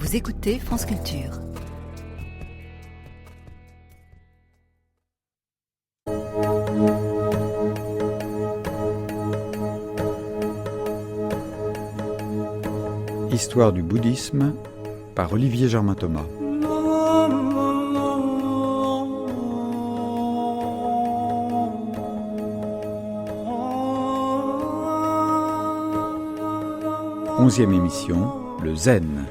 Vous écoutez France Culture. Histoire du bouddhisme par Olivier Germain-Thomas. Onzième émission, le Zen.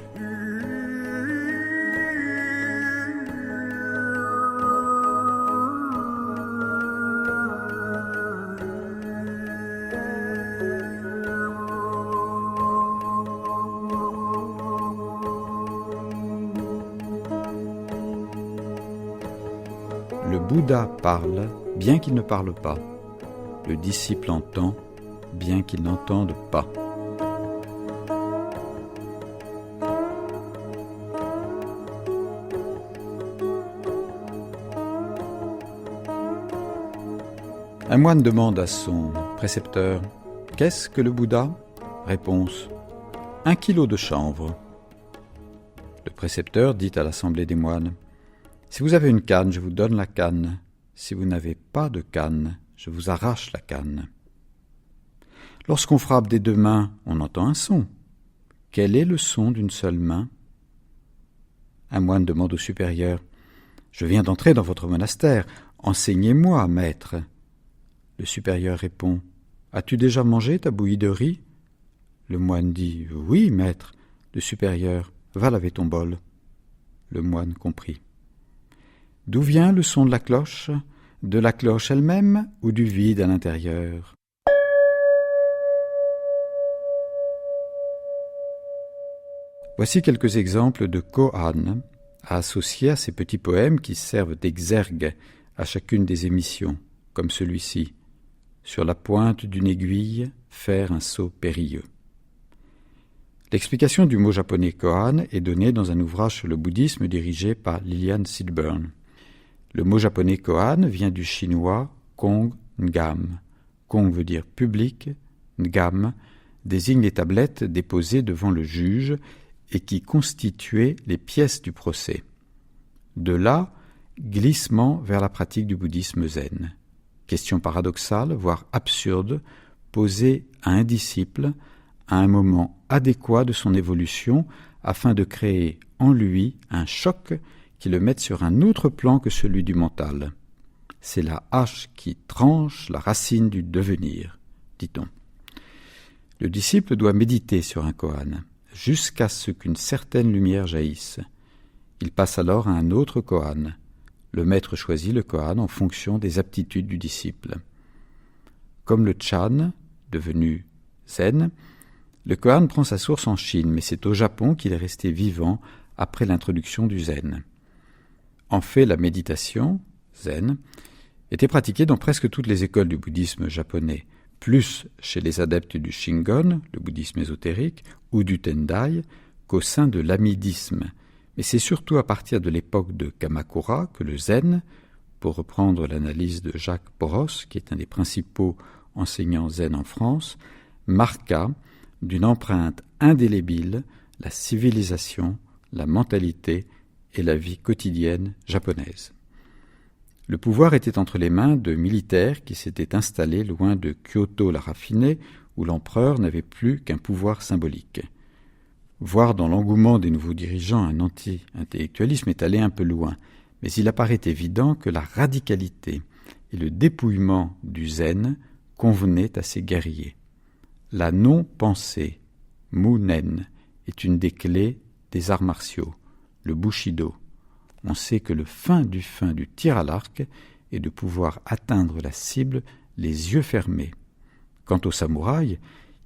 Le Bouddha parle, bien qu'il ne parle pas. Le disciple entend, bien qu'il n'entende pas. Un moine demande à son précepteur « Qu'est-ce que le Bouddha ?» Réponse « 1 kilo de chanvre. » Le précepteur dit à l'assemblée des moines « Si vous avez une canne, je vous donne la canne. Si vous n'avez pas de canne, je vous arrache la canne. » Lorsqu'on frappe des deux mains, on entend un son. Quel est le son d'une seule main ? Un moine demande au supérieur « Je viens d'entrer dans votre monastère. Enseignez-moi, maître. » Le supérieur répond « As-tu déjà mangé ta bouillie de riz ?» Le moine dit « Oui, maître. » Le supérieur « Va laver ton bol. » Le moine comprit. D'où vient le son de la cloche ? De la cloche elle-même ou du vide à l'intérieur ? Voici quelques exemples de koan à associer à ces petits poèmes qui servent d'exergue à chacune des émissions, comme celui-ci. Sur la pointe d'une aiguille, faire un saut périlleux. L'explication du mot japonais koan est donnée dans un ouvrage sur le bouddhisme dirigé par Lillian Silburn. Le mot japonais koan vient du chinois kong ngam. Kong veut dire public, ngam désigne les tablettes déposées devant le juge et qui constituaient les pièces du procès. De là, glissement vers la pratique du bouddhisme zen. Question paradoxale, voire absurde, posée à un disciple à un moment adéquat de son évolution afin de créer en lui un choc qui le mette sur un autre plan que celui du mental. C'est la hache qui tranche la racine du devenir, dit-on. Le disciple doit méditer sur un koan, jusqu'à ce qu'une certaine lumière jaillisse. Il passe alors à un autre koan. Le maître choisit le koan en fonction des aptitudes du disciple. Comme le Chan, devenu zen, le koan prend sa source en Chine, mais c'est au Japon qu'il est resté vivant après l'introduction du zen. En fait, la méditation, zen, était pratiquée dans presque toutes les écoles du bouddhisme japonais, plus chez les adeptes du Shingon, le bouddhisme ésotérique, ou du Tendai, qu'au sein de l'amidisme. Mais c'est surtout à partir de l'époque de Kamakura que le zen, pour reprendre l'analyse de Jacques Boros, qui est un des principaux enseignants zen en France, marqua d'une empreinte indélébile la civilisation, la mentalité et la vie quotidienne japonaise. Le pouvoir était entre les mains de militaires qui s'étaient installés loin de Kyoto la raffinée, où l'empereur n'avait plus qu'un pouvoir symbolique. Voir dans l'engouement des nouveaux dirigeants un anti-intellectualisme est allé un peu loin, mais il apparaît évident que la radicalité et le dépouillement du zen convenaient à ces guerriers. La non-pensée, munen, est une des clés des arts martiaux, le bushido. On sait que le fin du tir à l'arc est de pouvoir atteindre la cible les yeux fermés. Quant aux samouraïs,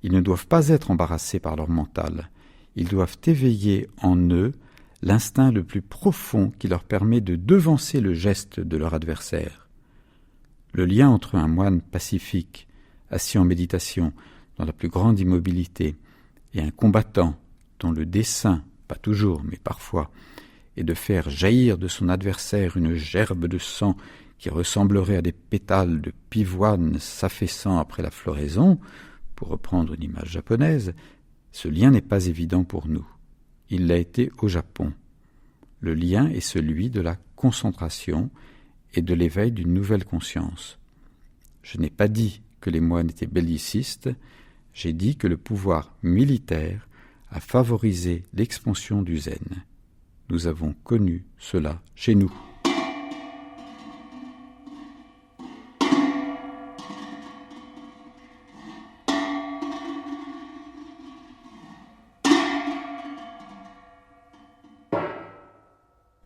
ils ne doivent pas être embarrassés par leur mental. Ils doivent éveiller en eux l'instinct le plus profond qui leur permet de devancer le geste de leur adversaire. Le lien entre un moine pacifique, assis en méditation, dans la plus grande immobilité, et un combattant dont le dessein, pas toujours, mais parfois, est de faire jaillir de son adversaire une gerbe de sang qui ressemblerait à des pétales de pivoine s'affaissant après la floraison, pour reprendre une image japonaise, ce lien n'est pas évident pour nous. il l'a été au Japon. Le lien est celui de la concentration et de l'éveil d'une nouvelle conscience. Je n'ai pas dit que les moines étaient bellicistes, j'ai dit que le pouvoir militaire a favorisé l'expansion du zen. Nous avons connu cela chez nous.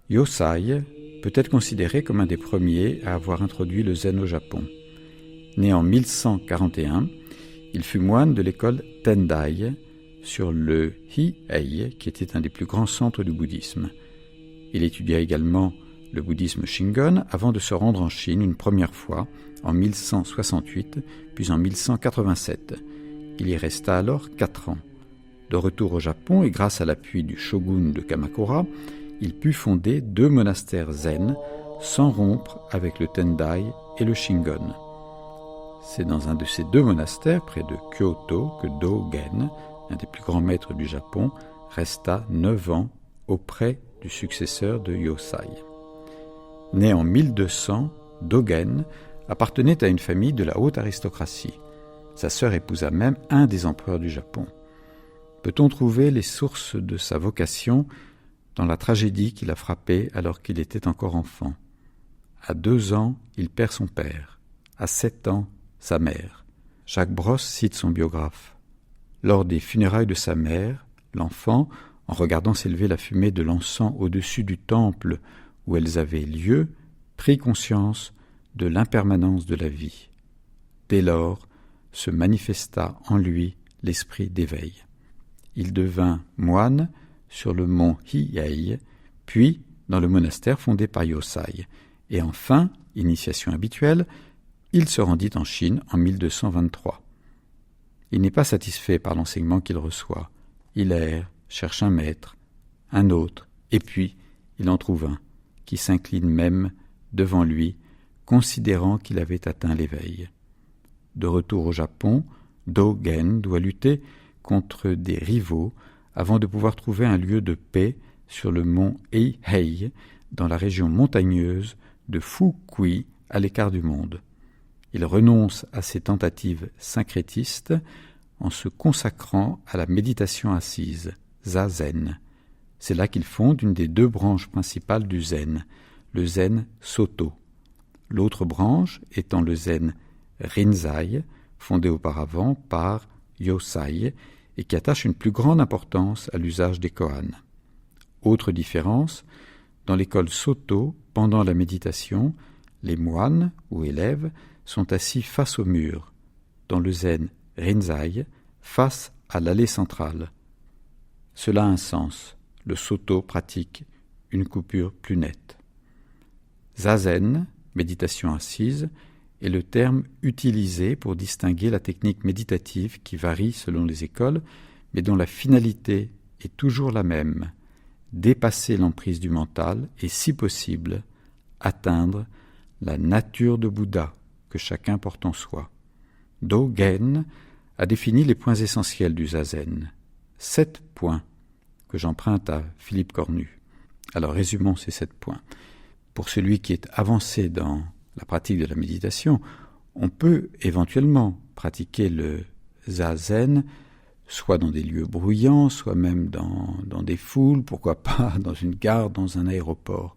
Yosai peut être considéré comme un des premiers à avoir introduit le zen au Japon. Né en 1141, il fut moine de l'école Tendai sur le Hihei, qui était un des plus grands centres du bouddhisme. Il étudia également le bouddhisme Shingon avant de se rendre en Chine une première fois en 1168, puis en 1187. Il y resta alors 4 ans. De retour au Japon et grâce à l'appui du shogun de Kamakura, il put fonder 2 monastères zen sans rompre avec le Tendai et le Shingon. C'est dans un de ces 2 monastères, près de Kyoto, que Dogen, un des plus grands maîtres du Japon, resta 9 ans auprès du successeur de Yosai. Né en 1200, Dogen appartenait à une famille de la haute aristocratie. Sa sœur épousa même un des empereurs du Japon. Peut-on trouver les sources de sa vocation dans la tragédie qui l'a frappé alors qu'il était encore enfant? À 2 ans, il perd son père. À 7 ans, sa mère. Jacques Brosse cite son biographe. Lors des funérailles de sa mère, l'enfant, en regardant s'élever la fumée de l'encens au-dessus du temple où elles avaient lieu, prit conscience de l'impermanence de la vie. Dès lors, se manifesta en lui l'esprit d'éveil. Il devint moine sur le mont Hihei, puis dans le monastère fondé par Yosai, et enfin, initiation habituelle, il se rendit en Chine en 1223. Il n'est pas satisfait par l'enseignement qu'il reçoit. Il erre, cherche un maître, un autre, et puis il en trouve un, qui s'incline même devant lui, considérant qu'il avait atteint l'éveil. De retour au Japon, Dogen doit lutter contre des rivaux avant de pouvoir trouver un lieu de paix sur le mont Eihei, dans la région montagneuse de Fukui, à l'écart du monde. Il renonce à ses tentatives syncrétistes en se consacrant à la méditation assise, zazen. C'est là qu'il fonde une des 2 branches principales du zen, le zen Soto. L'autre branche étant le zen Rinzai, fondé auparavant par Yosai, et qui attache une plus grande importance à l'usage des koans. Autre différence, dans l'école Soto, pendant la méditation, les moines ou élèves sont assis face au mur, dans le zen Rinzai, face à l'allée centrale. Cela a un sens, le Soto pratique une coupure plus nette. Zazen, méditation assise, est le terme utilisé pour distinguer la technique méditative qui varie selon les écoles, mais dont la finalité est toujours la même, dépasser l'emprise du mental et, si possible, atteindre la nature de Bouddha que chacun porte en soi. Dogen a défini les points essentiels du zazen, 7 points que j'emprunte à Philippe Cornu. Alors résumons ces 7 points. Pour celui qui est avancé dans la pratique de la méditation, on peut éventuellement pratiquer le zazen, soit dans des lieux bruyants, soit même dans des foules, pourquoi pas dans une gare, dans un aéroport.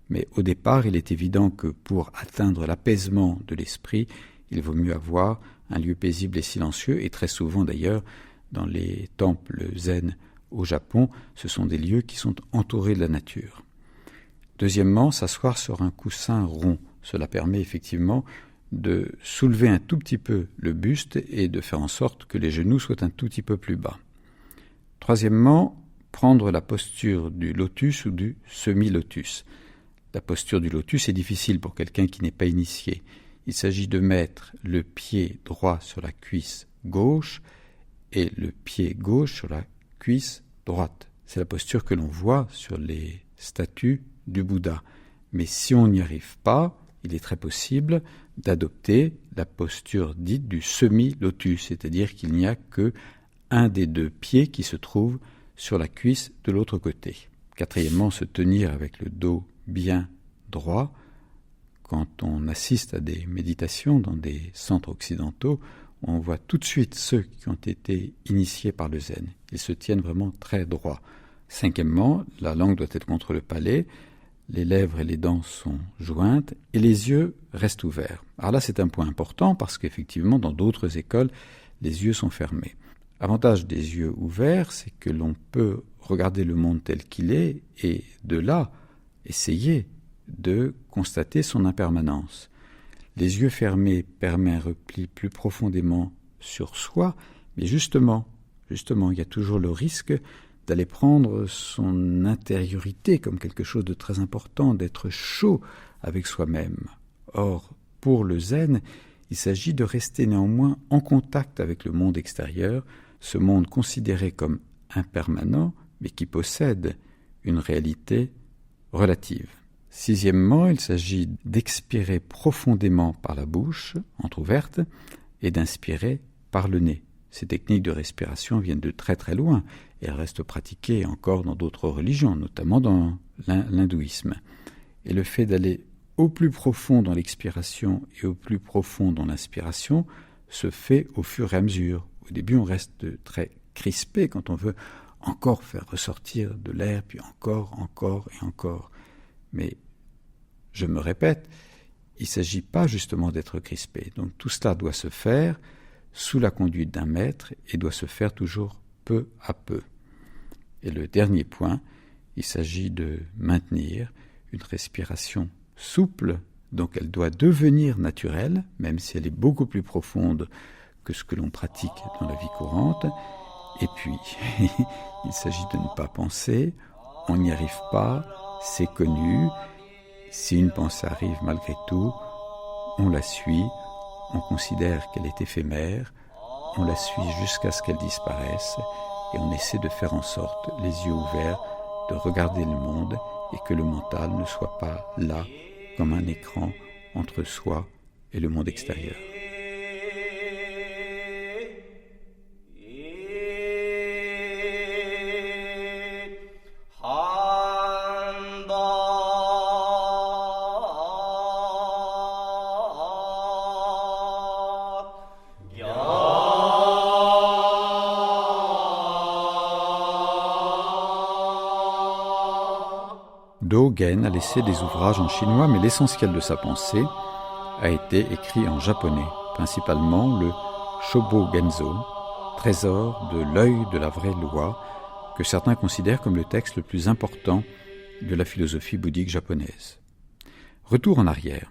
Mais au départ, il est évident que pour atteindre l'apaisement de l'esprit, il vaut mieux avoir un lieu paisible et silencieux, et très souvent d'ailleurs, dans les temples zen au Japon, ce sont des lieux qui sont entourés de la nature. Deuxièmement, s'asseoir sur un coussin rond. Cela permet effectivement de soulever un tout petit peu le buste et de faire en sorte que les genoux soient un tout petit peu plus bas. Troisièmement, prendre la posture du lotus ou du semi-lotus. La posture du lotus est difficile pour quelqu'un qui n'est pas initié. Il s'agit de mettre le pied droit sur la cuisse gauche et le pied gauche sur la cuisse droite. C'est la posture que l'on voit sur les statues du Bouddha. Mais si on n'y arrive pas, il est très possible d'adopter la posture dite du semi-lotus, c'est-à-dire qu'il n'y a que un des 2 pieds qui se trouve sur la cuisse de l'autre côté. Quatrièmement, se tenir avec le dos bien droit. Quand on assiste à des méditations dans des centres occidentaux, on voit tout de suite ceux qui ont été initiés par le zen. Ils se tiennent vraiment très droit. Cinquièmement, la langue doit être contre le palais, les lèvres et les dents sont jointes et les yeux restent ouverts. Alors là, c'est un point important parce qu'effectivement, dans d'autres écoles, les yeux sont fermés. L'avantage des yeux ouverts, c'est que l'on peut regarder le monde tel qu'il est et de là, essayer de constater son impermanence. Les yeux fermés permettent un repli plus profondément sur soi, mais justement, il y a toujours le risque d'aller prendre son intériorité comme quelque chose de très important, d'être chaud avec soi-même. Or, pour le zen, il s'agit de rester néanmoins en contact avec le monde extérieur, ce monde considéré comme impermanent, mais qui possède une réalité relative. Sixièmement, il s'agit d'expirer profondément par la bouche, entrouverte, et d'inspirer par le nez. Ces techniques de respiration viennent de très très loin et elles restent pratiquées encore dans d'autres religions, notamment dans l'hindouisme. Et le fait d'aller au plus profond dans l'expiration et au plus profond dans l'inspiration se fait au fur et à mesure. Au début, on reste très crispé quand on veut encore faire ressortir de l'air, puis encore et encore. Mais, je me répète, il ne s'agit pas justement d'être crispé. Donc tout cela doit se faire sous la conduite d'un maître et doit se faire toujours peu à peu. Et le dernier point, il s'agit de maintenir une respiration souple, donc elle doit devenir naturelle, même si elle est beaucoup plus profonde que ce que l'on pratique dans la vie courante. Et puis, il s'agit de ne pas penser, on n'y arrive pas, c'est connu. Si une pensée arrive malgré tout, on la suit, on considère qu'elle est éphémère, on la suit jusqu'à ce qu'elle disparaisse et on essaie de faire en sorte, les yeux ouverts, de regarder le monde et que le mental ne soit pas là comme un écran entre soi et le monde extérieur. Dogen a laissé des ouvrages en chinois, mais l'essentiel de sa pensée a été écrit en japonais, principalement le Shobo Genzo, trésor de l'œil de la vraie loi, que certains considèrent comme le texte le plus important de la philosophie bouddhique japonaise. Retour en arrière.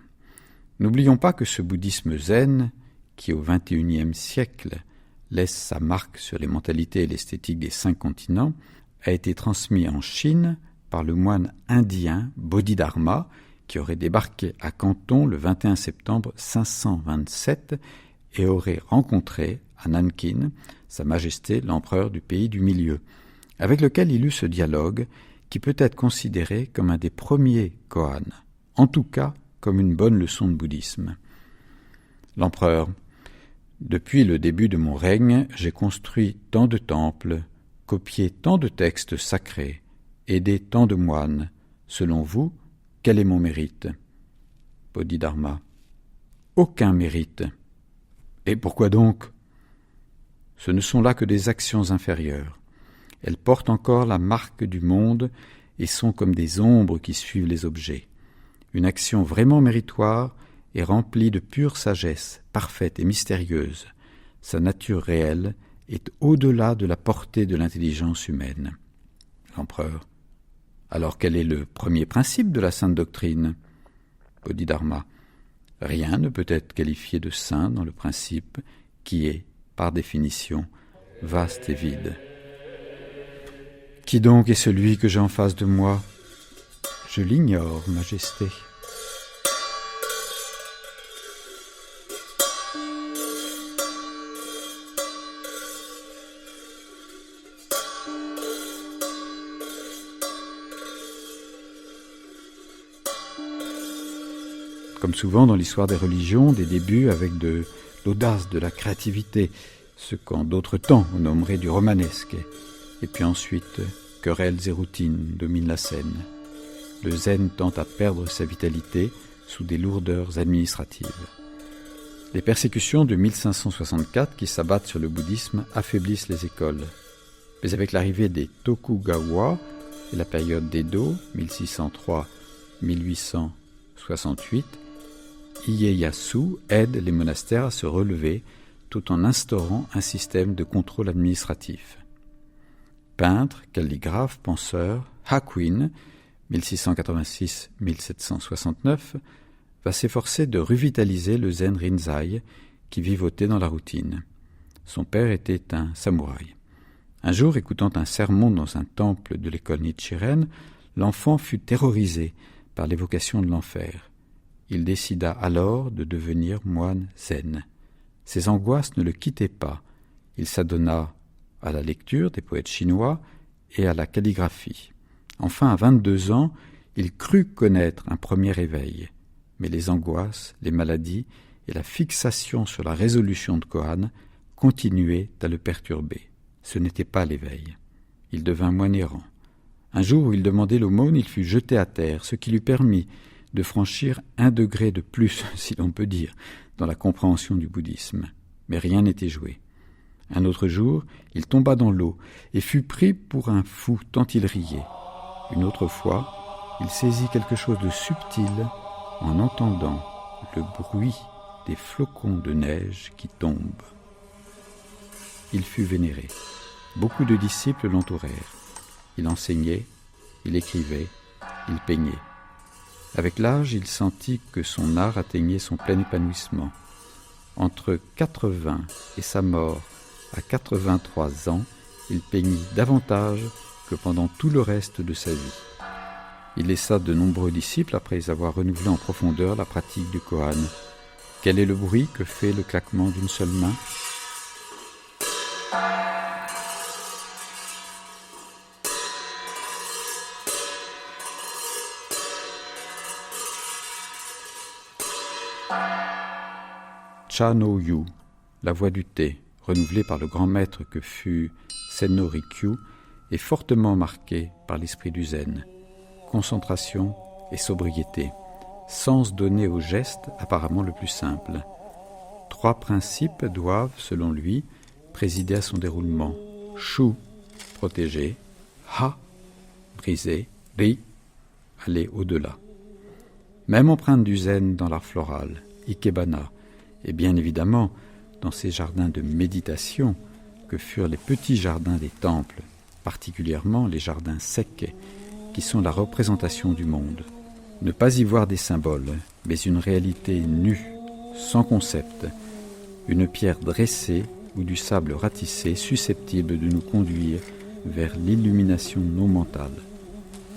N'oublions pas que ce bouddhisme zen, qui au XXIe siècle laisse sa marque sur les mentalités et l'esthétique des 5 continents, a été transmis en Chine par le moine indien Bodhidharma, qui aurait débarqué à Canton le 21 septembre 527 et aurait rencontré à Nankin Sa Majesté l'empereur du pays du Milieu, avec lequel il eut ce dialogue qui peut être considéré comme un des premiers koans, en tout cas comme une bonne leçon de bouddhisme. L'empereur: depuis le début de mon règne, j'ai construit tant de temples, copié tant de textes sacrés, aidé tant de moines. Selon vous, quel est mon mérite? Bodhidharma: aucun mérite. Et pourquoi donc? Ce ne sont là que des actions inférieures. Elles portent encore la marque du monde et sont comme des ombres qui suivent les objets. Une action vraiment méritoire est remplie de pure sagesse, parfaite et mystérieuse. Sa nature réelle est au-delà de la portée de l'intelligence humaine. L'empereur: alors quel est le premier principe de la sainte doctrine? Bodhidharma: rien ne peut être qualifié de saint dans le principe qui est, par définition, vaste et vide. Qui donc est celui que j'ai en face de moi? Je l'ignore, Majesté. Comme souvent dans l'histoire des religions, des débuts avec de l'audace, de la créativité, ce qu'en d'autres temps on nommerait du romanesque. Et puis ensuite, querelles et routines dominent la scène. Le zen tente à perdre sa vitalité sous des lourdeurs administratives. Les persécutions de 1564 qui s'abattent sur le bouddhisme affaiblissent les écoles. Mais avec l'arrivée des Tokugawa et la période d'Edo, 1603-1868, Ieyasu aide les monastères à se relever tout en instaurant un système de contrôle administratif. Peintre, calligraphe, penseur, Hakuin, 1686-1769, va s'efforcer de revitaliser le zen rinzai qui vivotait dans la routine. Son père était un samouraï. Un jour, écoutant un sermon dans un temple de l'école Nichiren, l'enfant fut terrorisé par l'évocation de l'enfer. Il décida alors de devenir moine zen. Ses angoisses ne le quittaient pas. Il s'adonna à la lecture des poètes chinois et à la calligraphie. Enfin, à 22 ans, il crut connaître un premier éveil. Mais les angoisses, les maladies et la fixation sur la résolution de Kohan continuaient à le perturber. Ce n'était pas l'éveil. Il devint moine errant. Un jour où il demandait l'aumône, il fut jeté à terre, ce qui lui permit de franchir 1 degré de plus, si l'on peut dire, dans la compréhension du bouddhisme. Mais rien n'était joué. Un autre jour, il tomba dans l'eau et fut pris pour un fou tant il riait. Une autre fois, il saisit quelque chose de subtil en entendant le bruit des flocons de neige qui tombent. Il fut vénéré. Beaucoup de disciples l'entourèrent. Il enseignait, il écrivait, il peignait. Avec l'âge, il sentit que son art atteignait son plein épanouissement. Entre 80 et sa mort, à 83 ans, il peignit davantage que pendant tout le reste de sa vie. Il laissa de nombreux disciples après avoir renouvelé en profondeur la pratique du Kohan. Quel est le bruit que fait le claquement d'une seule main ? Cha no Yu, la voix du thé, renouvelée par le grand maître que fut Senno Rikyu, est fortement marquée par l'esprit du zen. Concentration et sobriété, sens donné au geste apparemment le plus simple. 3 principes doivent, selon lui, présider à son déroulement. Shu, protéger, Ha, briser, Ri, aller au-delà. Même empreinte du zen dans l'art floral, Ikebana, et bien évidemment dans ces jardins de méditation que furent les petits jardins des temples, particulièrement les jardins secs, qui sont la représentation du monde. Ne pas y voir des symboles, mais une réalité nue, sans concept, une pierre dressée ou du sable ratissé susceptible de nous conduire vers l'illumination non mentale.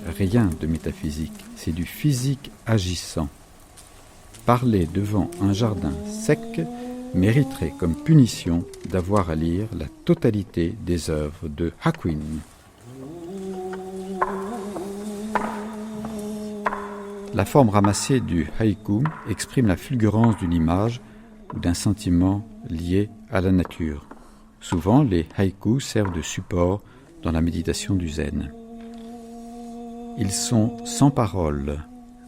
Rien de métaphysique, c'est du physique agissant. Parler devant un jardin sec mériterait comme punition d'avoir à lire la totalité des œuvres de Hakuin. La forme ramassée du haïku exprime la fulgurance d'une image ou d'un sentiment lié à la nature. Souvent, les haïkus servent de support dans la méditation du zen. Ils sont sans parole,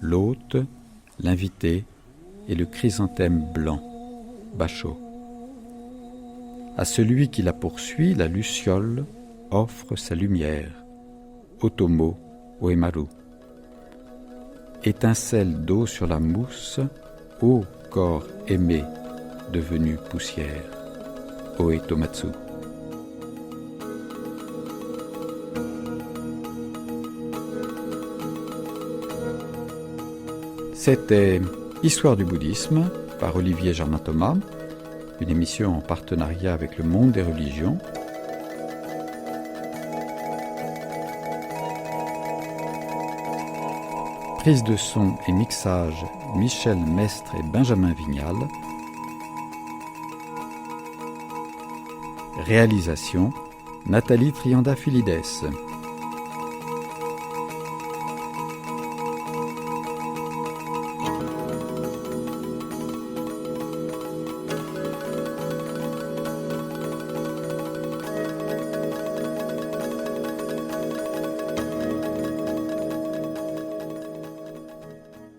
l'hôte, l'invité et le chrysanthème blanc, Basho. À celui qui la poursuit, la luciole offre sa lumière, Otomo Oemaru. Étincelle d'eau sur la mousse, ô corps aimé, devenu poussière, Oetomatsu. C'était Histoire du bouddhisme par Olivier Germain-Thomas, une émission en partenariat avec le Monde des religions. Prise de son et mixage Michel Mestre et Benjamin Vignal. Réalisation Nathalie Trianda-Filides.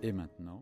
Et maintenant,